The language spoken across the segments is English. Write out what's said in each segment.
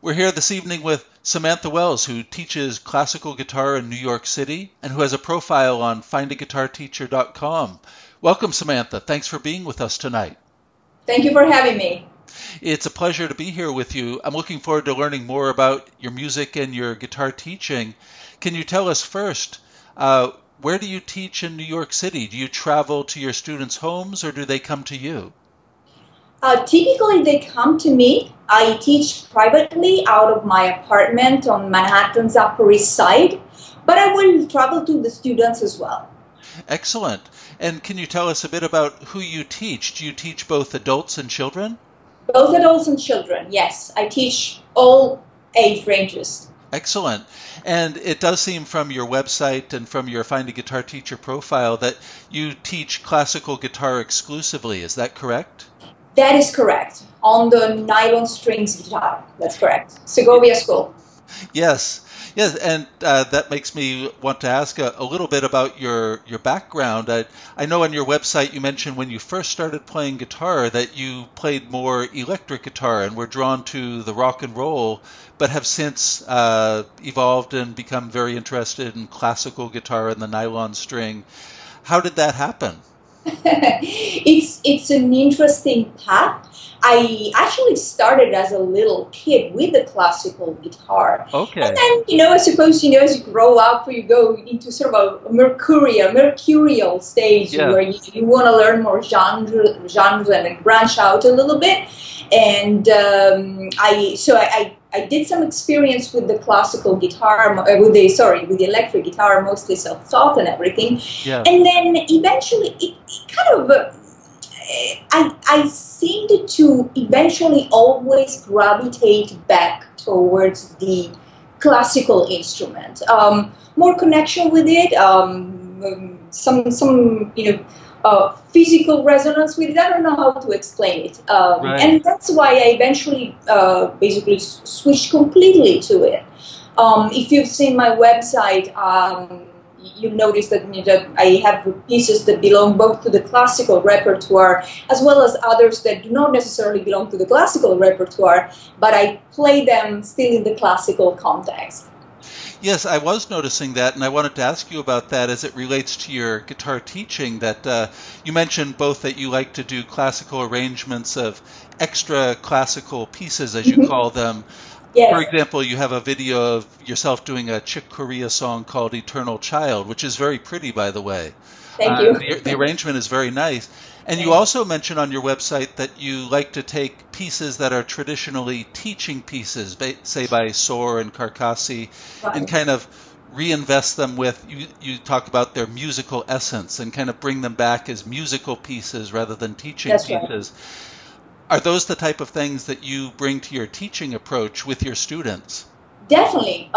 We're here this evening with Samantha Wells, who teaches classical guitar in New York City and who has a profile on FindaGuitarTeacher.com. Welcome, Samantha. Thanks for being with us tonight. Thank you for having me. It's a pleasure to be here with you. I'm looking forward to learning more about your music and your guitar teaching. Can you tell us first, where do you teach in New York City? Do you travel to your students' homes or do they come to you? Typically, they come to me. I teach privately out of my apartment on Manhattan's Upper East Side, but I will travel to the students as well. Excellent. And can you tell us a bit about who you teach? Do you teach both adults and children? Both adults and children, yes. I teach all age ranges. Excellent. And it does seem from your website and from your Find a Guitar Teacher profile that you teach classical guitar exclusively. Is that correct? That is correct. On the nylon strings guitar. That's correct. Segovia School. Yes. Yes, and that makes me want to ask a little bit about your background. I know on your website you mentioned when you first started playing guitar that you played more electric guitar and were drawn to the rock and roll, but have since evolved and become very interested in classical guitar and the nylon string. How did that happen? It's an interesting path. I actually started as a little kid with the classical guitar. Okay. And then, I suppose, as you grow up, you go into sort of a mercurial stage where you want to learn more genres and branch out a little bit. And I did some experience with the classical guitar, with the electric guitar, mostly self-taught and everything. Yeah. And then eventually, it kind of, I seemed to eventually always gravitate back towards the classical instrument. More connection with it, some physical resonance with it. I don't know how to explain it. Right. And that's why I eventually basically switched completely to it. If you've seen my website, you'll notice that I have pieces that belong both to the classical repertoire as well as others that do not necessarily belong to the classical repertoire, but I play them still in the classical context. Yes, I was noticing that, and I wanted to ask you about that as it relates to your guitar teaching, that you mentioned both that you like to do classical arrangements of extra classical pieces, as you call them. Yes. For example, you have a video of yourself doing a Chick Corea song called Eternal Child, which is very pretty, by the way. Thank you. The arrangement is very nice. And you also mentioned on your website that you like to take pieces that are traditionally teaching pieces, say by Sohr and Carcassi, and kind of reinvest them with, you talk about their musical essence and kind of bring them back as musical pieces rather than teaching pieces. Right. Are those the type of things that you bring to your teaching approach with your students? Definitely.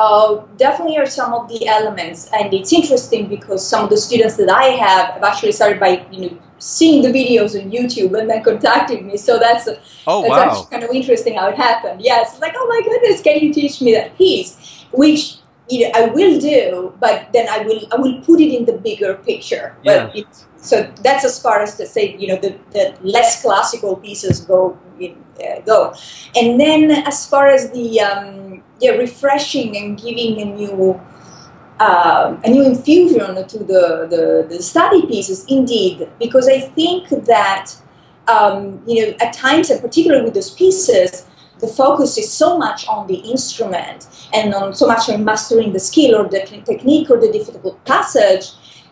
Definitely are some of the elements. And it's interesting because some of the students that I have actually started by, seeing the videos on YouTube and then contacting me. So that's actually kind of interesting how it happened. Yes, it's like, oh my goodness, can you teach me that piece? Which I will do, but then I will put it in the bigger picture. Yeah. So that's as far as to say, the less classical pieces go. And then as far as the refreshing and giving a new infusion to the study pieces, indeed, because I think that at times, and particularly with those pieces, the focus is so much on the instrument and on so much on mastering the skill or the technique or the difficult passage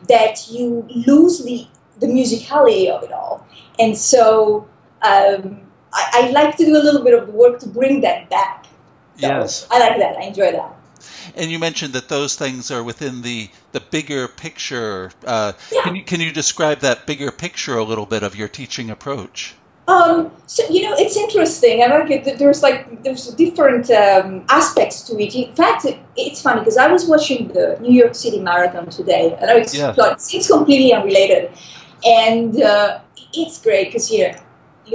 that you lose the musicality of it all. And so I like to do a little bit of the work to bring that back. So yes. I like that. I enjoy that. And you mentioned that those things are within the bigger picture. Can you describe that bigger picture a little bit of your teaching approach? So it's interesting. I like it. There's different aspects to it. In fact, it's funny because I was watching the New York City Marathon today. I know it's completely unrelated, and it's great because you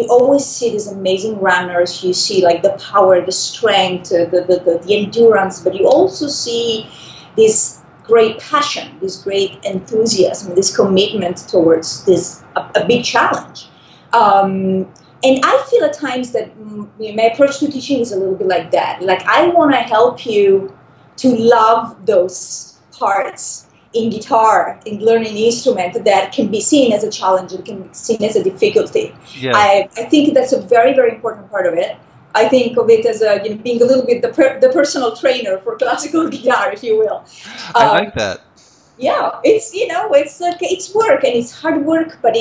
always see these amazing runners. You see like the power, the strength, the endurance, but you also see this great passion, this great enthusiasm, this commitment towards a big challenge. And I feel at times that my approach to teaching is a little bit like that. Like, I want to help you to love those parts in guitar, in learning instrument that can be seen as a challenge and can be seen as a difficulty. Yeah. I think that's a very, very important part of it. I think of it as a, being a little bit the personal trainer for classical guitar, if you will. I like that. Yeah, it's it's like, it's work, and it's hard work, but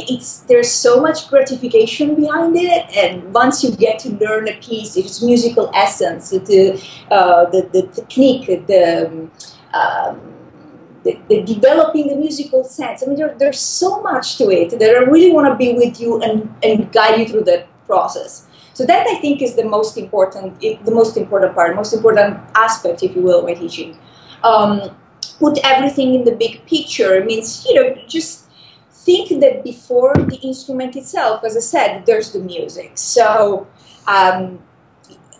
there's so much gratification behind it. And once you get to learn a piece, its musical essence, the technique, the developing the musical sense. I mean, there's so much to it that I really want to be with you and guide you through that process. So that, I think, is the most important part, most important aspect, if you will, of my teaching. Put everything in the big picture. It means, just think that before the instrument itself, as I said, there's the music. So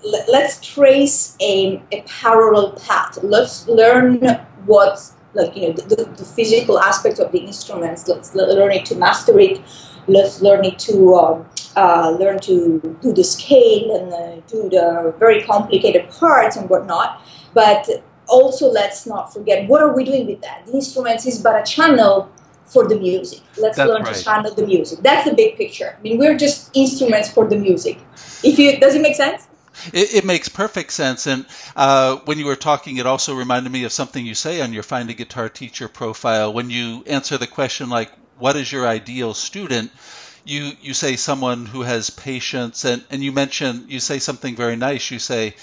let's trace a parallel path. Let's learn what's the physical aspect of the instruments. Let's learn it to master it. Let's learn it to learn to do the scale and do the very complicated parts and whatnot. But also, let's not forget, what are we doing with that? The instruments is but a channel for the music. Let's learn to channel the music. That's the big picture. I mean, we're just instruments for the music. Does it make sense? It makes perfect sense. And when you were talking, it also reminded me of something you say on your Find a Guitar Teacher profile. When you answer the question, like, what is your ideal student? You say someone who has patience. And you say something very nice. You say,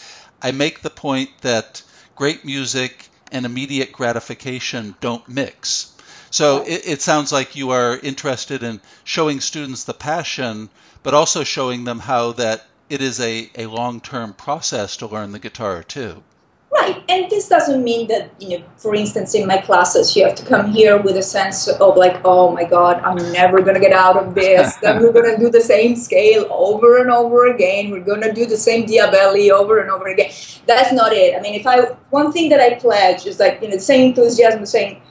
I make the point that great music and immediate gratification don't mix. So it sounds like you are interested in showing students the passion, but also showing them how that it is a long-term process to learn the guitar too. Right, and this doesn't mean that, for instance, in my classes, you have to come here with a sense of like, oh my God, I'm never going to get out of this. Then we're going to do the same scale over and over again. We're going to do the same Diabelli over and over again. That's not it. I mean, one thing that I pledge is like, the same enthusiasm, the same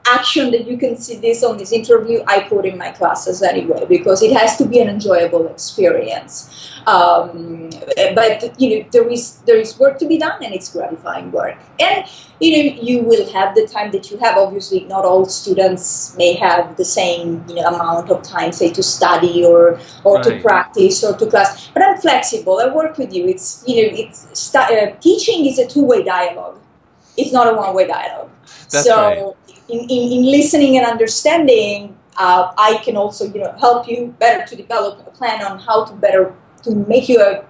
action that you can see this on this interview, I put in my classes anyway, because it has to be an enjoyable experience. But there is work to be done, and it's gratifying work. And you will have the time that you have. Obviously, not all students may have the same amount of time, say, to study or to practice or to class. But I'm flexible. I work with you. Teaching is a two-way dialogue. It's not a one-way dialogue. That's right. In listening and understanding, I can also help you better to develop a plan on how to make you a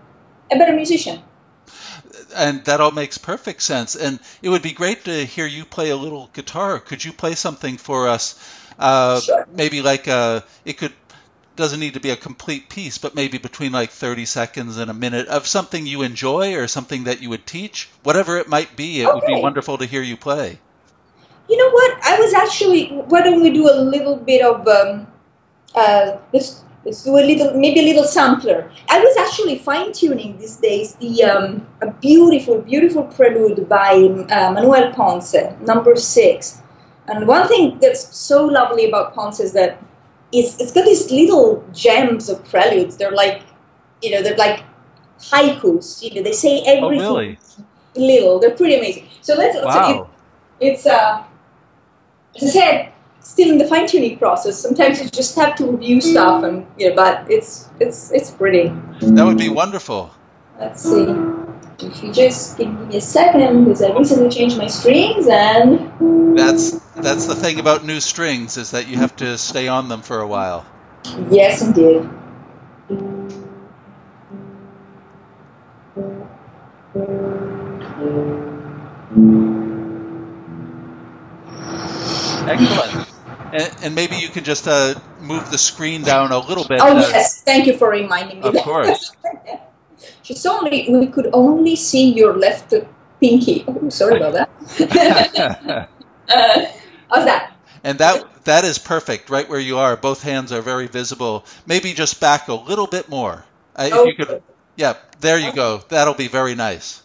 better musician. And that all makes perfect sense. And it would be great to hear you play a little guitar. Could you play something for us? Sure. Maybe like doesn't need to be a complete piece, but maybe between like 30 seconds and a minute of something you enjoy or something that you would teach, whatever it might be. It would be wonderful to hear you play. You know what? I was actually, why don't we do a little bit of, let's do maybe a little sampler. I was actually fine-tuning these days a beautiful, beautiful prelude by Manuel Ponce, number 6. And one thing that's so lovely about Ponce is that it's got these little gems of preludes. They're like, they're like haikus. They say everything. Oh, really? Little. They're pretty amazing. So it's as I said, still in the fine-tuning process. Sometimes you just have to review stuff, and but it's pretty. That would be wonderful. Let's see. If you just give me a second, because I recently changed my strings, and that's the thing about new strings, is that you have to stay on them for a while. Yes, indeed. Excellent. And maybe you can just move the screen down a little bit. Oh, yes. Thank you for reminding me. Of course. We could only see your left pinky. Oh, sorry about that. How's that? And that is perfect, right where you are. Both hands are very visible. Maybe just back a little bit more. If you could, yeah, there you go. That'll be very nice.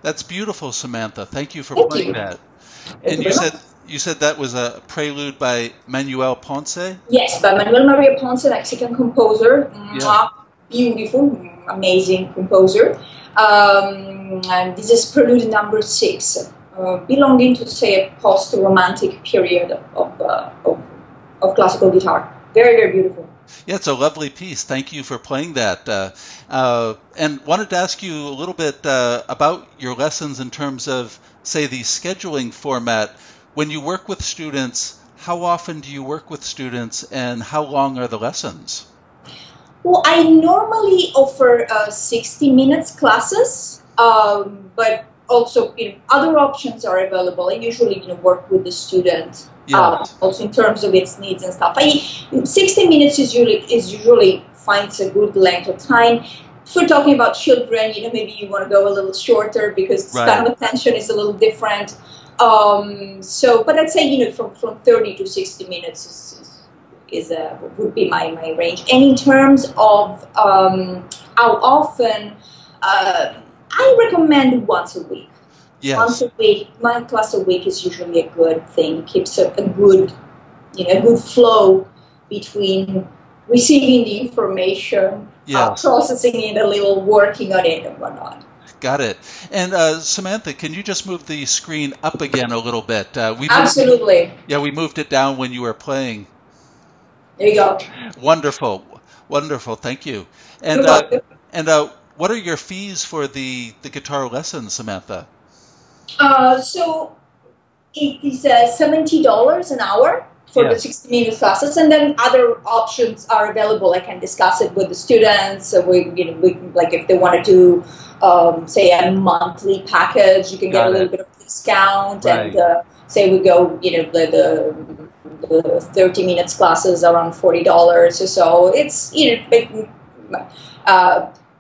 That's beautiful, Samantha. Thank you for Thank playing you. that. Thank And you very much. you said that was a prelude by Manuel Ponce? Yes, by Manuel Maria Ponce, Mexican composer. Yeah. Beautiful, amazing composer. And this is prelude number 6, belonging to, say, a post-romantic period of classical guitar. Very, very beautiful. Yeah, it's a lovely piece. Thank you for playing that. And wanted to ask you a little bit about your lessons in terms of, say, the scheduling format. When you work with students, how often do you work with students and how long are the lessons? Well, I normally offer 60 minutes classes, but also other options are available. I usually work with the student, Yes. also in terms of its needs and stuff. 60 minutes is usually finds a good length of time. If we're talking about children, maybe you want to go a little shorter because the span of attention is a little different. But I'd say from 30 to 60 minutes would be my range. And in terms of how often, I recommend once a week. Yes. Once a week, one class a week is usually a good thing. It keeps a good, good flow between receiving the information, Yes. processing it a little, working on it, and whatnot. Got it. And Samantha, can you just move the screen up again a little bit? Absolutely. We moved it down when you were playing. There you go. Wonderful. Wonderful. Thank you. And what are your fees for the guitar lessons, Samantha? So it is $70 an hour for the 60-minute classes, and then other options are available. I can discuss it with the students. So we like if they want to do, say, a monthly package, you can get a little bit of discount, and say we go, the 30 minutes classes around $40 or so. It's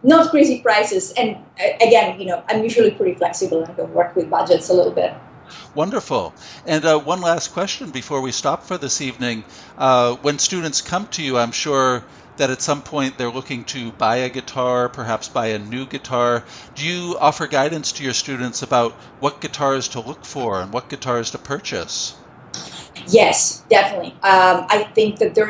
not crazy prices, and again, I'm usually pretty flexible and I can work with budgets a little bit. Wonderful. And one last question before we stop for this evening. When students come to you, I'm sure that at some point they're looking to buy a guitar, perhaps buy a new guitar. Do you offer guidance to your students about what guitars to look for and what guitars to purchase? Yes, definitely. I think that there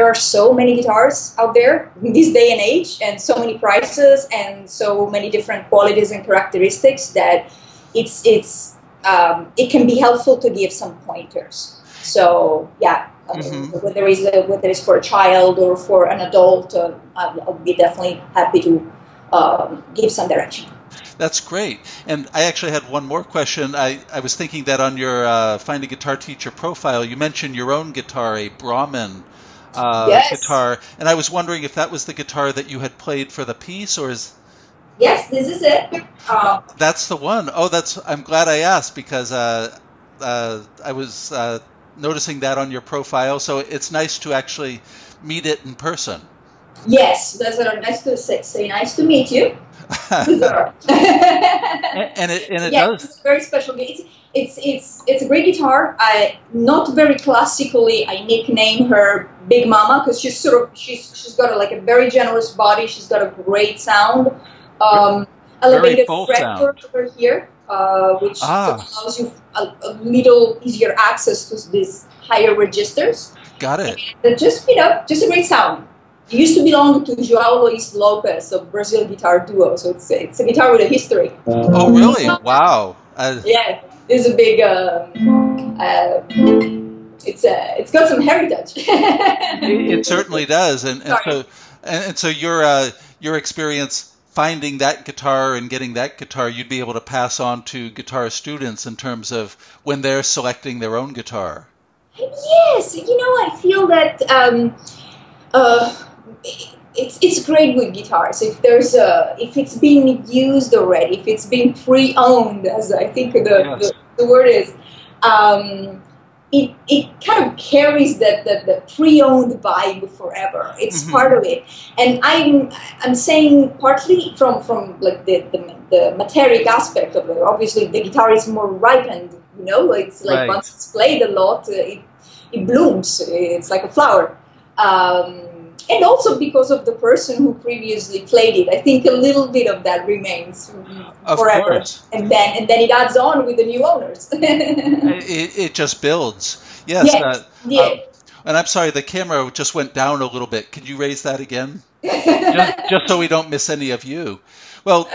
are so many guitars out there in this day and age, and so many prices, and so many different qualities and characteristics that it can be helpful to give some pointers. So yeah, whether it's for a child or for an adult, I'll be definitely happy to give some direction. That's great. And I actually had one more question. I was thinking that on your Find a Guitar Teacher profile, you mentioned your own guitar, a Brahmin guitar. And I was wondering if that was the guitar that you had played for the piece, or is... Yes, this is it. That's the one. Oh, I'm glad I asked because I was noticing that on your profile. So it's nice to actually meet it in person. Yes, that's nice to say. Nice to meet you. and it does. It's very special. It's a great guitar. Not very classically. I nickname her Big Mama because she's got a very generous body. She's got a great sound. Elevated fretwork over here, which allows you a little easier access to these higher registers. Got it. And just a great sound. It used to belong to João Luis Lopez of Brazil Guitar Duo, so it's a guitar with a history. Oh, really? Wow. Yeah, it's a big it's got some heritage. It certainly does, and so your experience finding that guitar and getting that guitar, you'd be able to pass on to guitar students in terms of when they're selecting their own guitar. Yes, I feel that it's great with guitars if it's being used already, if it's being pre-owned, as I think the word is. It kind of carries the pre-owned vibe forever. It's part of it, and I'm saying partly from like the material aspect of it. Obviously, the guitar is more ripened. It's like once it's played a lot, it blooms. It's like a flower. And also because of the person who previously played it, I think a little bit of that remains forever. Course. And then it adds on with the new owners. It just builds. Yes. And I'm sorry, the camera just went down a little bit. Could you raise that again? just so we don't miss any of you. Well,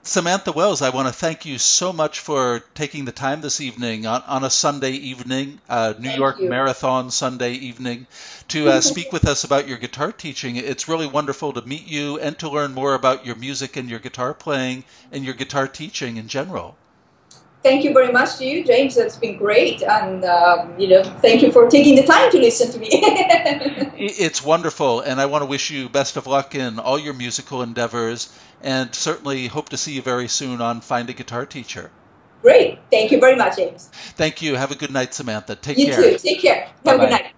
Samantha Wells, I want to thank you so much for taking the time this evening on a Sunday evening, New York Marathon Sunday evening, to speak with us about your guitar teaching. It's really wonderful to meet you and to learn more about your music and your guitar playing and your guitar teaching in general. Thank you very much to you, James. That's been great. And, thank you for taking the time to listen to me. It's wonderful. And I want to wish you best of luck in all your musical endeavors, and certainly hope to see you very soon on Find a Guitar Teacher. Great. Thank you very much, James. Thank you. Have a good night, Samantha. Take care. You too. Take care. Bye-bye. Have a good night.